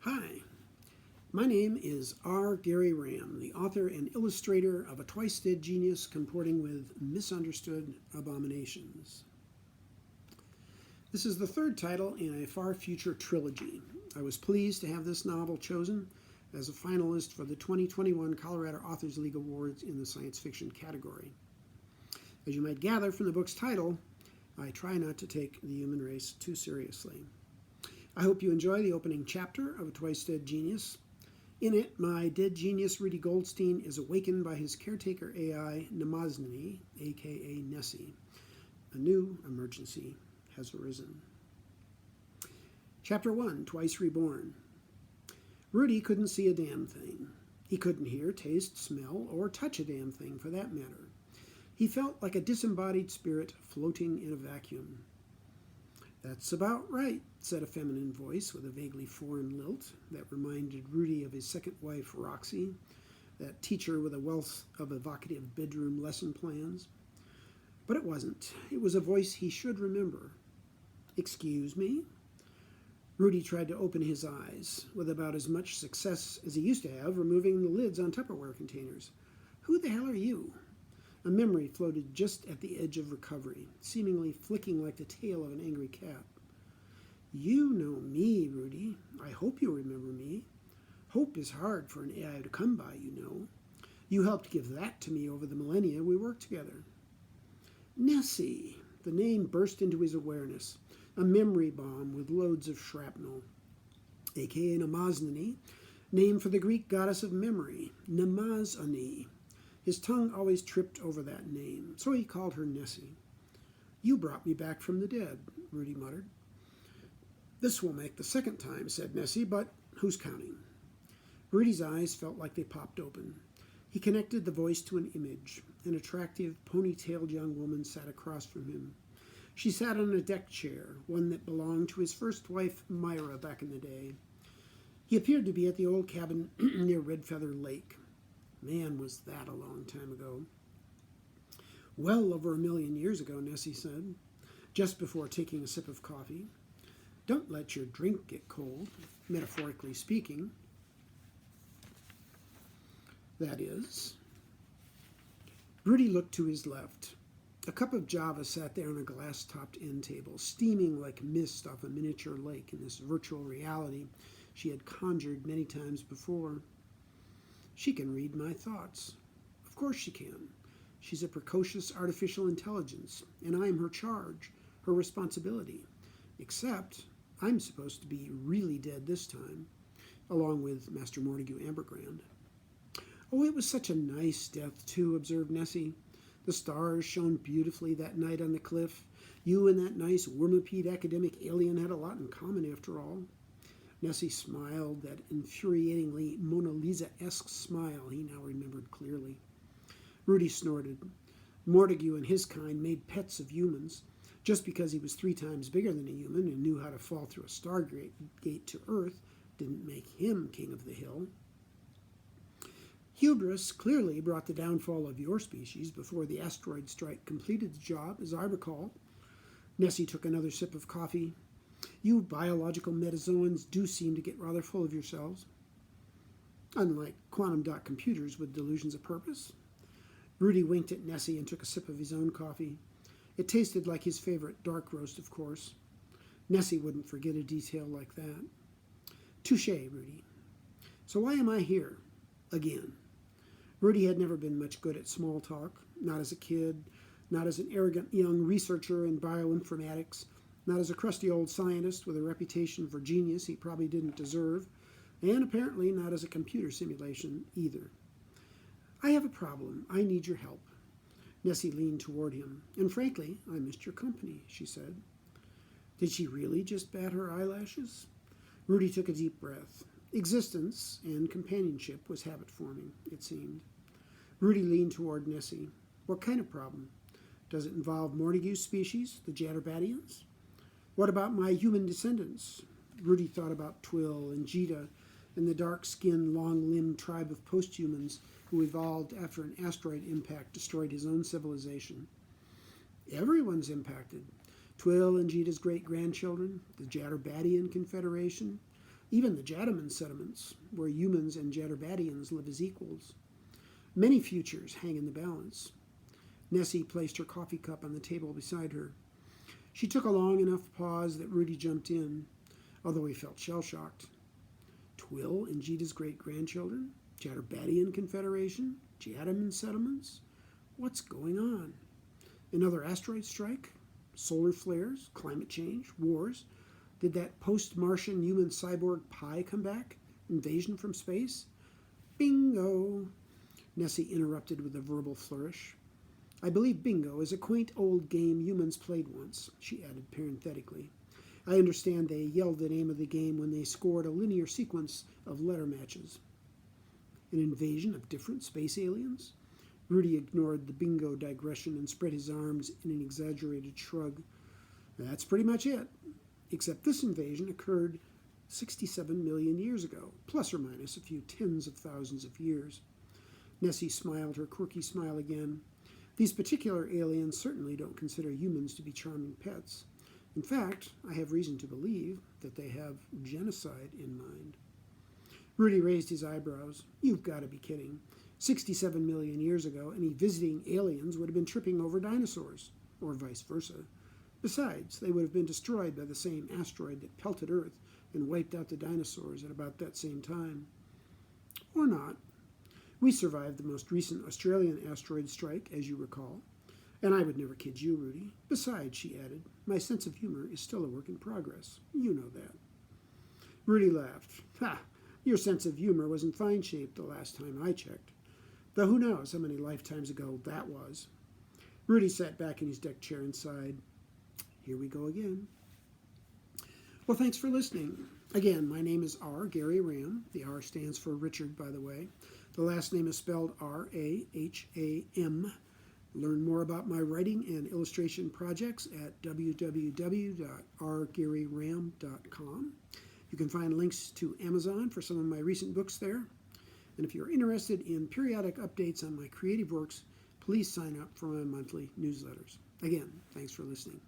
Hi, my name is R. Gary Raham, the author and illustrator of A Twice Dead Genius Comporting with Misunderstood Abominations. This is the third title in a far future trilogy. I was pleased to have this novel chosen as a finalist for the 2021 Colorado Authors League Awards in the science fiction category. As you might gather from the book's title, I try not to take the human race too seriously. I hope you enjoy the opening chapter of A Twice Dead Genius. In it, my dead genius Rudy Goldstein is awakened by his caretaker AI, Namazni, aka Nessie. A new emergency has arisen. Chapter 1, Twice Reborn. Rudy couldn't see a damn thing. He couldn't hear, taste, smell, or touch a damn thing for that matter. He felt like a disembodied spirit floating in a vacuum. "That's about right," said a feminine voice with a vaguely foreign lilt that reminded Rudy of his second wife, Roxy, that teacher with a wealth of evocative bedroom lesson plans. But it wasn't. It was a voice he should remember. "Excuse me?" Rudy tried to open his eyes, with about as much success as he used to have removing the lids on Tupperware containers. "Who the hell are you?" A memory floated just at the edge of recovery, seemingly flicking like the tail of an angry cat. "You know me, Rudy. I hope you remember me. Hope is hard for an AI to come by, you know. You helped give that to me over the millennia we worked together." Nessie. The name burst into his awareness. A memory bomb with loads of shrapnel. aka Namazni, name for the Greek goddess of memory, Namazni. His tongue always tripped over that name, so he called her Nessie. "You brought me back from the dead," Rudy muttered. "This will make the second time," said Nessie, "but who's counting?" Rudy's eyes felt like they popped open. He connected the voice to an image. An attractive, ponytailed young woman sat across from him. She sat on a deck chair, one that belonged to his first wife, Myra, back in the day. He appeared to be at the old cabin near Red Feather Lake. Man, was that a long time ago. "Well over 1,000,000 years ago," Nessie said, just before taking a sip of coffee. "Don't let your drink get cold, metaphorically speaking. That is." Rudy looked to his left. A cup of Java sat there on a glass-topped end table, steaming like mist off a miniature lake in this virtual reality she had conjured many times before. "She can read my thoughts." Of course she can. She's a precocious artificial intelligence, and I'm her charge, her responsibility. Except I'm supposed to be really dead this time, along with Master Mortigue Ambergrand. "Oh, it was such a nice death, too," observed Nessie. "The stars shone beautifully that night on the cliff. You and that nice wormipede academic alien had a lot in common, after all." Nessie smiled, that infuriatingly Mona Lisa-esque smile he now remembered clearly. Rudy snorted. Mortigue and his kind made pets of humans. Just because he was 3 times bigger than a human and knew how to fall through a stargate to Earth didn't make him king of the hill. "Hubris clearly brought the downfall of your species before the asteroid strike completed the job, as I recall." Nessie took another sip of coffee. "You biological metazoans do seem to get rather full of yourselves." "Unlike quantum dot computers with delusions of purpose." Rudy winked at Nessie and took a sip of his own coffee. It tasted like his favorite dark roast, of course. Nessie wouldn't forget a detail like that. "Touché, Rudy. So why am I here? Again?" Rudy had never been much good at small talk, not as a kid, not as an arrogant young researcher in bioinformatics, not as a crusty old scientist with a reputation for genius he probably didn't deserve, and apparently not as a computer simulation either. "I have a problem. I need your help." Nessie leaned toward him. "And frankly, I missed your company," she said. Did she really just bat her eyelashes? Rudy took a deep breath. Existence and companionship was habit-forming, it seemed. Rudy leaned toward Nessie. "What kind of problem? Does it involve Mortigue's species, the Jatterbadians? What about my human descendants?" Rudy thought about Twill and Jita and the dark-skinned, long-limbed tribe of posthumans who evolved after an asteroid impact destroyed his own civilization. Everyone's impacted. Twill and Jita's great-grandchildren, the Jatterbadian Confederation, even the Jataman settlements, where humans and Jatterbadians live as equals. Many futures hang in the balance. Nessie placed her coffee cup on the table beside her. She took a long enough pause that Rudy jumped in, although he felt shell-shocked. Twill and Jita's great-grandchildren? Jatterbadian Confederation? Jataman settlements? What's going on? Another asteroid strike? Solar flares? Climate change? Wars? Did that post-Martian human cyborg pie come back? Invasion from space? Bingo! Nessie interrupted with a verbal flourish. I believe bingo is a quaint old game humans played once, she added parenthetically. I understand they yelled the name of the game when they scored a linear sequence of letter matches. An invasion of different space aliens? Rudy ignored the bingo digression and spread his arms in an exaggerated shrug. That's pretty much it. Except this invasion occurred 67 million years ago, plus or minus a few tens of thousands of years. Nessie smiled her quirky smile again. These particular aliens certainly don't consider humans to be charming pets. In fact, I have reason to believe that they have genocide in mind. Rudy raised his eyebrows. You've got to be kidding. 67 million years ago, any visiting aliens would have been tripping over dinosaurs, or vice versa. Besides, they would have been destroyed by the same asteroid that pelted Earth and wiped out the dinosaurs at about that same time. Or not. We survived the most recent Australian asteroid strike, as you recall. And I would never kid you, Rudy. Besides, she added, my sense of humor is still a work in progress. You know that. Rudy laughed. Ha! Your sense of humor was in fine shape the last time I checked. Though who knows how many lifetimes ago that was. Rudy sat back in his deck chair and sighed. Here we go again. Well, thanks for listening. Again, my name is R. Gary Ram. The R stands for Richard, by the way. The last name is spelled R-A-H-A-M. Learn more about my writing and illustration projects at www.rgaryram.com. You can find links to Amazon for some of my recent books there. And if you're interested in periodic updates on my creative works, please sign up for my monthly newsletters. Again, thanks for listening.